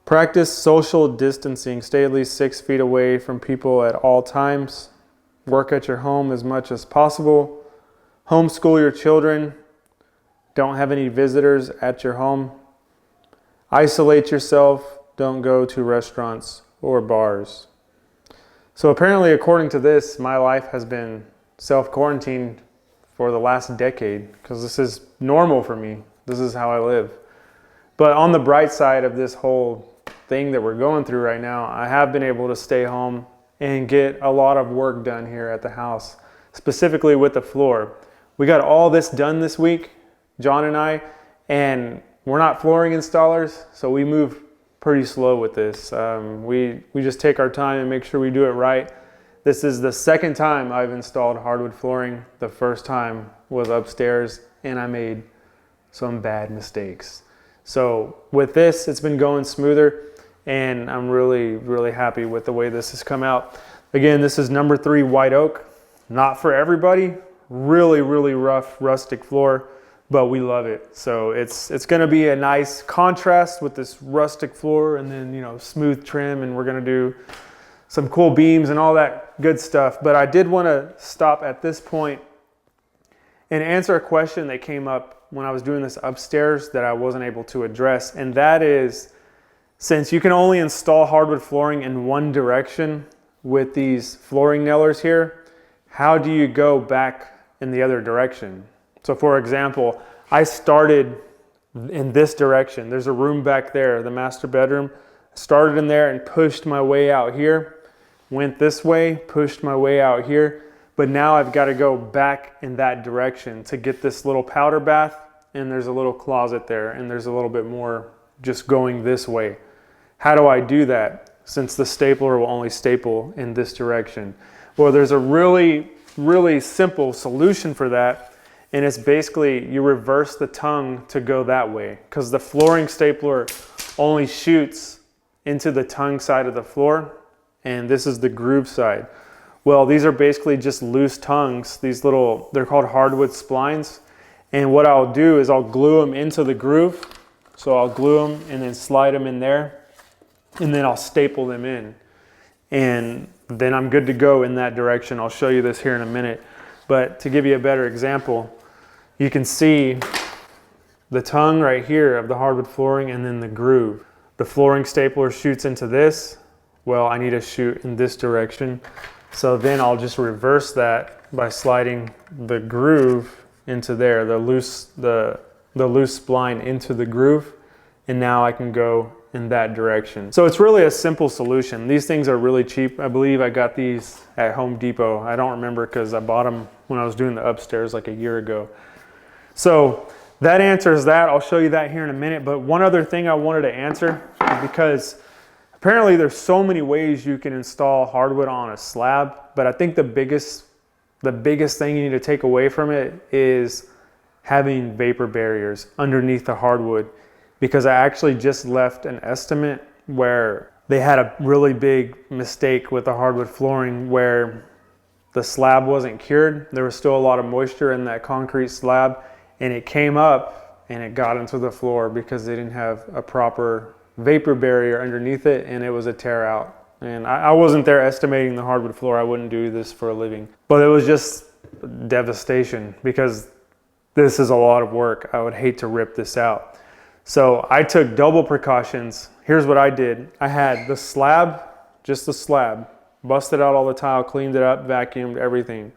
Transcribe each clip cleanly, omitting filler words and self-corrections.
Practice social distancing. Stay at least 6 feet away from people at all times. Work at your home as much as possible. Homeschool your children. Don't have any visitors at your home. Isolate yourself. Don't go to restaurants or bars. So apparently, according to this, my life has been self-quarantined for the last decade because this is normal for me. This is how I live. But on the bright side of this whole thing that we're going through right now, I have been able to stay home and get a lot of work done here at the house, specifically with the floor. We got all this done this week, John and I, and we're not flooring installers, so we move pretty slow with this. We just take our time and make sure we do it right. This is the second time I've installed hardwood flooring. The first time was upstairs, and I made some bad mistakes. So with this, it's been going smoother, and I'm really, really happy with the way this has come out. Again, this is number 3 white oak. Not for everybody. Really, really rough, rustic floor, but we love it. So it's gonna be a nice contrast with this rustic floor, and then, you know, smooth trim, and we're gonna do some cool beams and all that good stuff. But I did wanna stop at this point and answer a question that came up when I was doing this upstairs that I wasn't able to address. And that is, since you can only install hardwood flooring in one direction with these flooring nailers here, how do you go back in the other direction? So for example, I started in this direction. There's a room back there, the master bedroom. Started in there and pushed my way out here. Went this way, pushed my way out here. But now I've got to go back in that direction to get this little powder bath, and there's a little closet there, and there's a little bit more just going this way. How do I do that since the stapler will only staple in this direction? Well, there's a really, really simple solution for that, and it's basically you reverse the tongue to go that way, because the flooring stapler only shoots into the tongue side of the floor, and this is the groove side. Well, these are basically just loose tongues. These little, they're called hardwood splines. And what I'll do is I'll glue them into the groove. So I'll glue them and then slide them in there, and then I'll staple them in. And then I'm good to go in that direction. I'll show you this here in a minute. But to give you a better example, you can see the tongue right here of the hardwood flooring and then the groove. The flooring stapler shoots into this. Well, I need to shoot in this direction. So then I'll just reverse that by sliding the groove into there, the loose spline into the groove, and now I can go in that direction. So it's really a simple solution. These things are really cheap. I believe I got these at Home Depot. I don't remember because I bought them when I was doing the upstairs like a year ago. So that answers that. I'll show you that here in a minute. But one other thing I wanted to answer, because apparently there's so many ways you can install hardwood on a slab, but I think the biggest thing you need to take away from it is having vapor barriers underneath the hardwood, because I actually just left an estimate where they had a really big mistake with the hardwood flooring where the slab wasn't cured. There was still a lot of moisture in that concrete slab, and it came up and it got into the floor because they didn't have a proper vapor barrier underneath it, and it was a tear out. And I wasn't there estimating the hardwood floor. I wouldn't do this for a living. But it was just devastation because this is a lot of work. I would hate to rip this out. So I took double precautions. Here's what I did. I had the slab, just the slab, busted out all the tile, cleaned it up, vacuumed everything.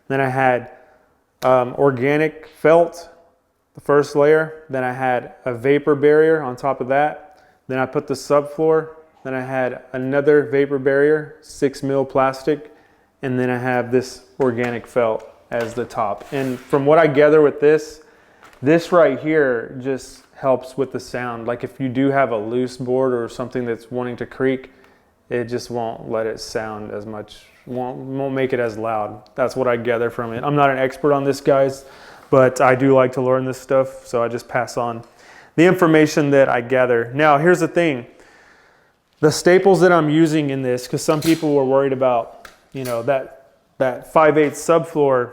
Then I had organic felt, the first layer. Then I had a vapor barrier on top of that. Then I put the subfloor. Then I had another vapor barrier, 6 mil plastic. And then I have this organic felt as the top. And from what I gather with this right here just helps with the sound. Like if you do have a loose board or something that's wanting to creak, it just won't let it sound as much, won't make it as loud. That's what I gather from it. I'm not an expert on this, guys, but I do like to learn this stuff, so I just pass on the information that I gather. Now, here's the thing. The staples that I'm using in this, because some people were worried about, you know, that 5/8 subfloor,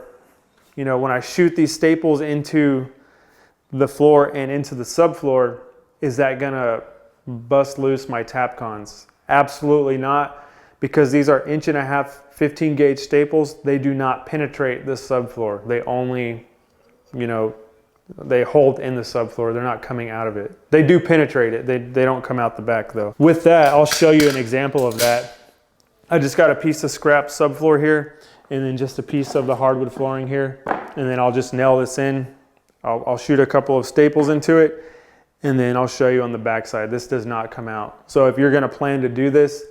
you know, when I shoot these staples into the floor and into the subfloor, is that gonna bust loose my Tapcons. Absolutely not, because these are 1.5" 15 gauge staples. They do not penetrate the subfloor. They only, you know, they hold in the subfloor. They're not coming out of it. They do penetrate it. They don't come out the back though. With that, I'll show you an example of that. I just got a piece of scrap subfloor here, and then just a piece of the hardwood flooring here. And then I'll just nail this in. I'll shoot a couple of staples into it, and then I'll show you on the back side. This does not come out. So if you're gonna plan to do this,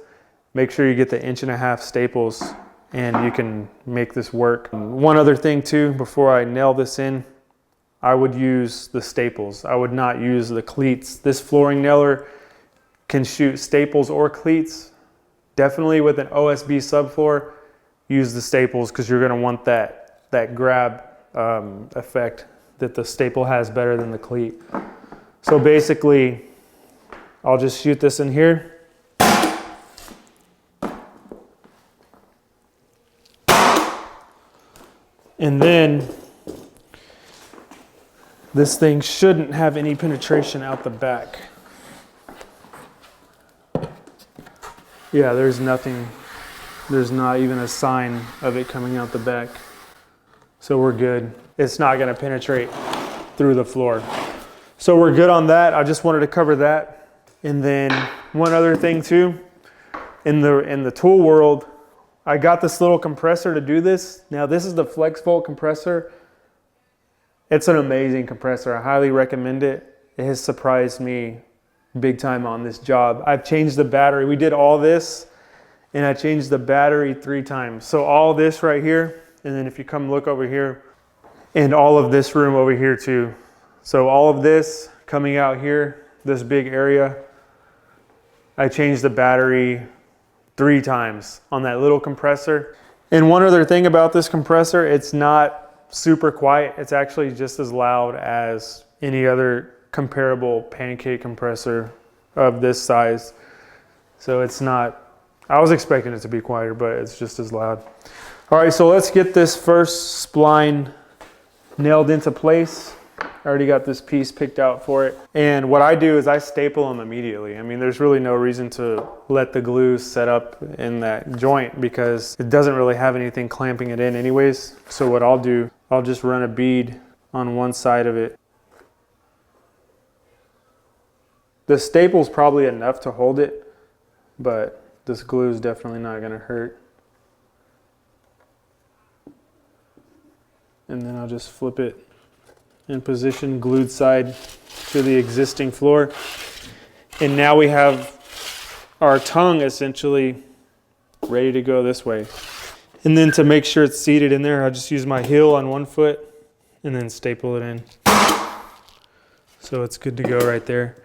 make sure you get the 1.5" staples and you can make this work. One other thing too, before I nail this in, I would use the staples. I would not use the cleats. This flooring nailer can shoot staples or cleats. Definitely with an OSB subfloor, use the staples, because you're gonna want that grab effect that the staple has better than the cleat. So basically, I'll just shoot this in here. And then this thing shouldn't have any penetration out the back. Yeah, there's nothing. There's not even a sign of it coming out the back. So we're good. It's not gonna penetrate through the floor. So we're good on that. I just wanted to cover that. And then one other thing too, in the tool world, I got this little compressor to do this. Now this is the FlexVolt compressor. It's an amazing compressor. I highly recommend it. It has surprised me big time on this job. I've changed the battery. We did all this, and I changed the battery 3 times. So all this right here, and then if you come look over here, and all of this room over here too. So all of this coming out here, this big area, I changed the battery 3 times on that little compressor. And one other thing about this compressor, it's not super quiet. It's actually just as loud as any other comparable pancake compressor of this size. So it's not, I was expecting it to be quieter, but it's just as loud. All right, so let's get this first spline nailed into place. I already got this piece picked out for it. And what I do is I staple them immediately. I mean, there's really no reason to let the glue set up in that joint, because it doesn't really have anything clamping it in anyways. So what I'll do, I'll just run a bead on one side of it. The staple's probably enough to hold it, but this glue is definitely not gonna hurt. And then I'll just flip it in position, glued side to the existing floor. And now we have our tongue essentially ready to go this way. And then to make sure it's seated in there, I'll just use my heel on one foot and then staple it in. So it's good to go right there.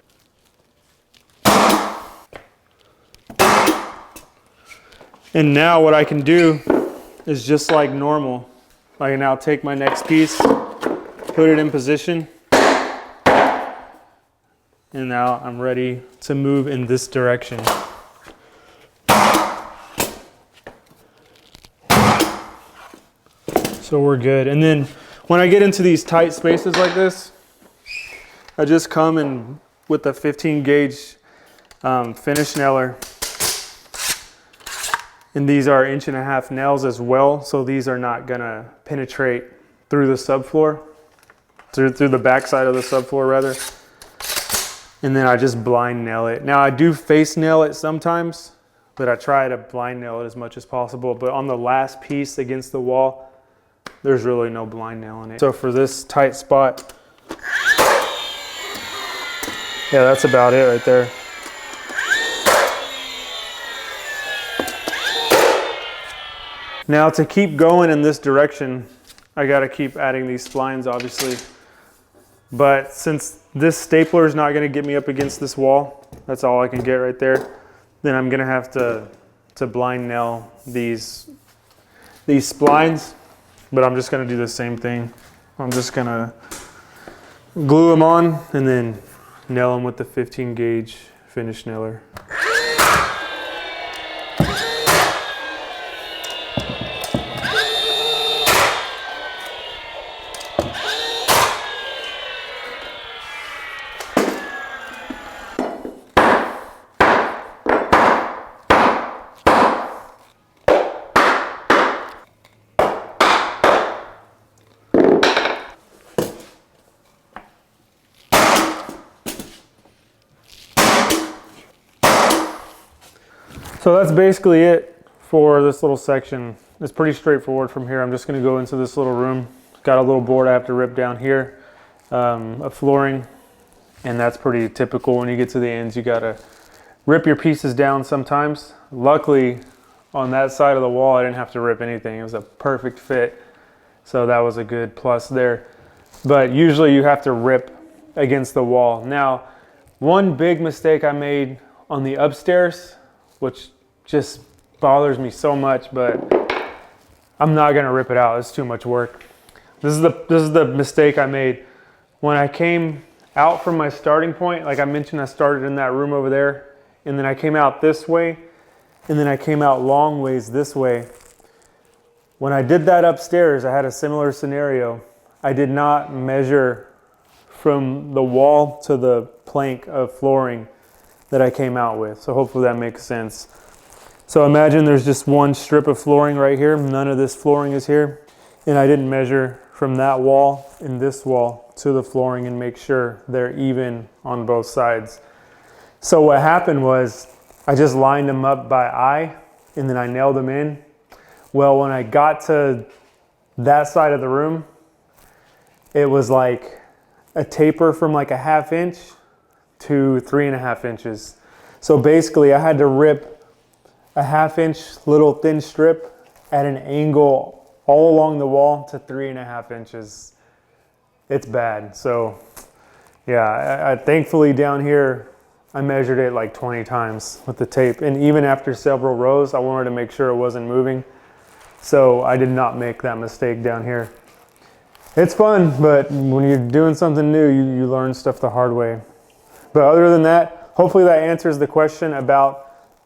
And now what I can do is just like normal. I can now take my next piece, put it in position, and now I'm ready to move in this direction. So we're good. And then when I get into these tight spaces like this, I just come in with a 15 gauge finish nailer. And these are 1.5" nails as well, so these are not gonna penetrate through the subfloor, through the back side of the subfloor rather. And then I just blind nail it. Now I do face nail it sometimes, but I try to blind nail it as much as possible. But on the last piece against the wall, there's really no blind nail in it. So for this tight spot, yeah, that's about it right there. Now to keep going in this direction, I gotta keep adding these splines obviously. But since this stapler is not gonna get me up against this wall, that's all I can get right there, then I'm gonna have to blind nail these splines, but I'm just gonna do the same thing. I'm just gonna glue them on and then nail them with the 15 gauge finish nailer. So that's basically it for this little section. It's pretty straightforward from here. I'm just going to go into this little room. Got a little board I have to rip down here, a flooring, and that's pretty typical. When you get to the ends, you got to rip your pieces down sometimes. Luckily, on that side of the wall, I didn't have to rip anything. It was a perfect fit, so that was a good plus there. But usually you have to rip against the wall. Now, one big mistake I made on the upstairs, which just bothers me so much, but I'm not gonna rip it out. It's too much work. This is the mistake I made. When I came out from my starting point, like I mentioned, I started in that room over there, and then I came out this way, and then I came out long ways this way. When I did that upstairs, I had a similar scenario. I did not measure from the wall to the plank of flooring that I came out with. So hopefully that makes sense. So imagine there's just one strip of flooring right here. None of this flooring is here. And I didn't measure from that wall and this wall to the flooring and make sure they're even on both sides. So what happened was I just lined them up by eye and then I nailed them in. Well, when I got to that side of the room, it was like a taper from like a 1/2 inch to 3.5 inches. So basically I had to rip a 1/2 inch little thin strip at an angle all along the wall to 3.5 inches. It's bad. So yeah, I thankfully down here, I measured it like 20 times with the tape. And even after several rows, I wanted to make sure it wasn't moving. So I did not make that mistake down here. It's fun, but when you're doing something new, you learn stuff the hard way. But other than that, hopefully that answers the question about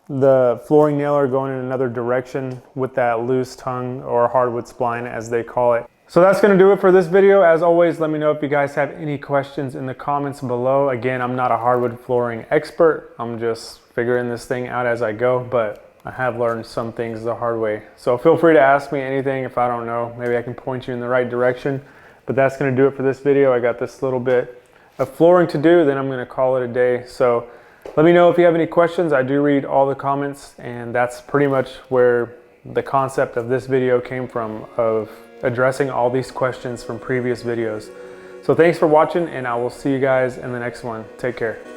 the flooring nailer going in another direction with that loose tongue or hardwood spline as they call it. So that's going to do it for this video. As always, let me know if you guys have any questions in the comments below. Again, I'm not a hardwood flooring expert. I'm just figuring this thing out as I go, but I have learned some things the hard way. So feel free to ask me anything if I don't know. Maybe I can point you in the right direction. But that's going to do it for this video. I got this little bit of flooring to do, then I'm going to call it a day. So let me know if you have any questions. I do read all the comments, and that's pretty much where the concept of this video came from, of addressing all these questions from previous videos. So thanks for watching, and I will see you guys in the next one. Take care.